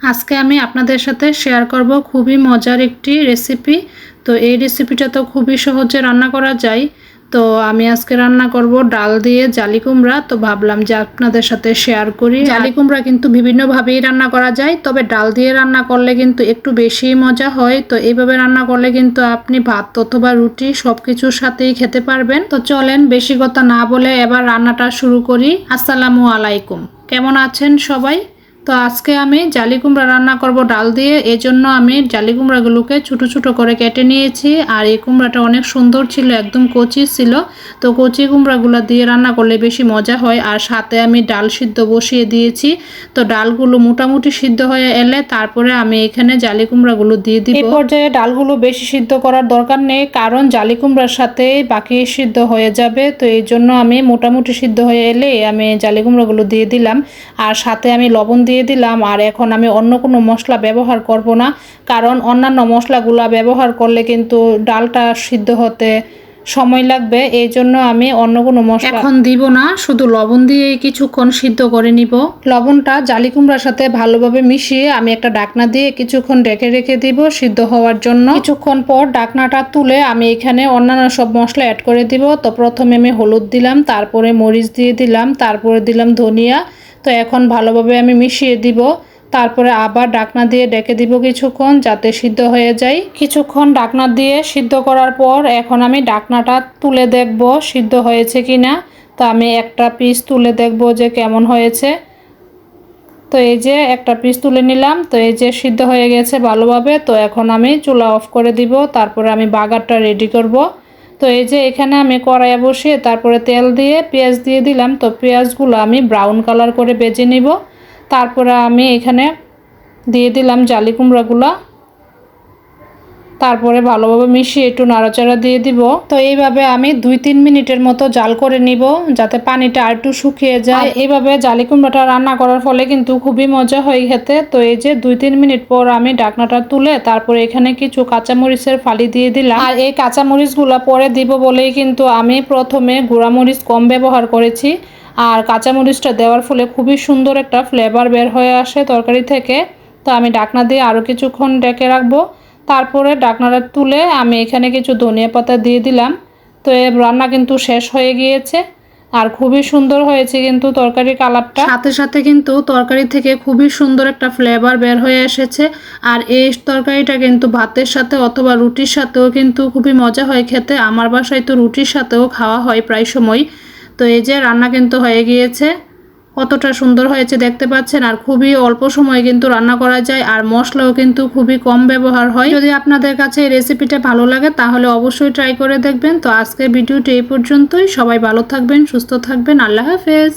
আজকে আমি আপনাদের সাথে শেয়ার করব খুবই মজার একটি রেসিপি। তো এই রেসিপিটা তো খুবই সহজে রান্না করা যায়। তো আমি আজকে রান্না করব ডাল দিয়ে জালি কুমড়া। তো ভাবলাম যে আপনাদের সাথে শেয়ার করি। জালি কুমড়া কিন্তু বিভিন্নভাবেই রান্না করা যায়, তবে ডাল দিয়ে রান্না করলে কিন্তু একটু বেশি মজা হয়। তো এইভাবে রান্না করলে কিন্তু আপনি ভাত অথবা রুটি সব কিছুর সাথেই খেতে পারবেন। তো চলেন বেশি কথা না বলে এবার রান্নাটা শুরু করি। আসসালামু আলাইকুম, কেমন আছেন সবাই? তো আজকে আমি জালি কুমড়া রান্না করব ডাল দিয়ে। এজন্য আমি জালি কুমড়াগুলোকে ছোট ছোট করে কেটে নিয়েছি। আর এই কুমড়াটা অনেক সুন্দর ছিল, একদম কচি ছিল। তো কচি কুমড়াগুলো দিয়ে রান্না করলে বেশি মজা হয়। আর সাথে আমি ডাল সিদ্ধ বসিয়ে দিয়েছি। তো ডালগুলো মোটামুটি সিদ্ধ হয়ে এলে তারপরে আমি এখানে জালি কুমড়াগুলো দিয়ে দিব। এই পর্যায়ে ডালগুলো বেশি সিদ্ধ করার দরকার নেই, কারণ জালি কুমড়ার সাথে বাকি সিদ্ধ হয়ে যাবে। তো এই জন্য আমি মোটামুটি সিদ্ধ হয়ে এলে আমি জালি কুমড়াগুলো দিয়ে দিলাম। আর সাথে আমি লবণ দিয়ে দিলাম। আর এখন আমি অন্য কোনো মশলা ব্যবহার করব না, কারণ অন্যান্য মশলাগুলো ব্যবহার করলে কিন্তু ডালটা সিদ্ধ হতে সময় লাগবে। এই জন্য আমি অন্য কোনো মশলা এখন দিব না, শুধু লবণ দিয়ে কিছুক্ষণ সিদ্ধ করে নিব। লবণটা জালি কুমড়ার সাথে ভালোভাবে মিশিয়ে আমি একটা ঢাকনা দিয়ে কিছুক্ষণ রেখে দিব সিদ্ধ হওয়ার জন্য। কিছুক্ষণ পর ঢাকনাটা তুলে আমি এখানে অন্যান্য সব মশলা অ্যাড করে দিব। তো প্রথমে আমি হলুদ দিলাম, তারপরে মরিচ দিয়ে দিলাম, তারপরে দিলাম ধনিয়া। তো এখন ভালোভাবে আমি মিশিয়ে দিব। তারপরে আবার ঢাকনা দিয়ে ঢেকে দিব কিছুক্ষণ, যাতে সিদ্ধ হয়ে যায়। কিছুক্ষণ ঢাকনা দিয়ে সিদ্ধ করার পর এখন আমি ঢাকনাটা তুলে দেখব সিদ্ধ হয়েছে কিনা। তো আমি একটা পিস তুলে দেখব যে কেমন হয়েছে। তো এই যে একটা পিস তুলে নিলাম। তো এই যে সিদ্ধ হয়ে গেছে ভালোভাবে। তো এখন আমি চুলা অফ করে দিব, তারপরে আমি বাগারটা রেডি করব। তো এই যে এখানে আমি কড়াইয়ে বসিয়ে তারপরে তেল দিয়ে পেঁয়াজ দিয়ে দিলাম। তো পেঁয়াজগুলো আমি ব্রাউন কালার করে ভেজে নিব। তারপরে আমি এখানে দিয়ে দিলাম জালি কুমড়াগুলো। তারপরে ভালোভাবে মিশিয়ে একটু নাড়াচাড়া দিয়ে দিব। তো এইভাবে আমি 2-3 মিনিটের মতো জাল করে নিব, যাতে পানিটা আর একটু শুকিয়ে যায়। এইভাবে জালি কুমড়াটা রান্না করার ফলে কিন্তু খুবই মজা হয় খেতে। তো এই যে 2-3 মিনিট পর আমি ঢাকনাটা তুলে তারপরে এখানে কিছু কাঁচামরিচের ফালি দিয়ে দিলাম। আর এই কাঁচামরিচগুলো পরে দিব বলেই কিন্তু আমি প্রথমে গুঁড়ামরিচ কম ব্যবহার করেছি। আর কাঁচামরিচটা দেওয়ার ফলে খুবই সুন্দর একটা ফ্লেভার বের হয়ে আসে তরকারি থেকে। তো আমি ঢাকনা দিয়ে আরও কিছুক্ষণ ঢেকে রাখবো। তারপরে ঢাকনাটা তুলে আমি এখানে কিছু ধনিয়া পাতা দিয়ে দিলাম। তো এর রান্না কিন্তু শেষ হয়ে গিয়েছে। আর খুবই সুন্দর হয়েছে কিন্তু তরকারির কালারটা, সাথে সাথে কিন্তু তরকারি থেকে খুবই সুন্দর একটা ফ্লেভার বের হয়ে এসেছে। আর এই তরকারিটা কিন্তু ভাতের সাথে অথবা রুটির সাথেও কিন্তু খুবই মজা হয় খেতে। আমার বাসায় তো রুটির সাথেও খাওয়া হয় প্রায় সময়। তো এই যে রান্না কিন্তু হয়ে গিয়েছে। কতটা সুন্দর হয়েছে দেখতে পাচ্ছেন। আর খুবই অল্প সময়ে কিন্তু রান্না করা যায়। আর মশলাও কিন্তু খুবই কম ব্যবহার হয়। যদি আপনাদের কাছে এই রেসিপিটা ভালো লাগে তাহলে অবশ্যই ট্রাই করে দেখবেন। তো আজকের ভিডিওটি এই পর্যন্তই। সবাই ভালো থাকবেন, সুস্থ থাকবেন। আল্লাহ হাফেজ।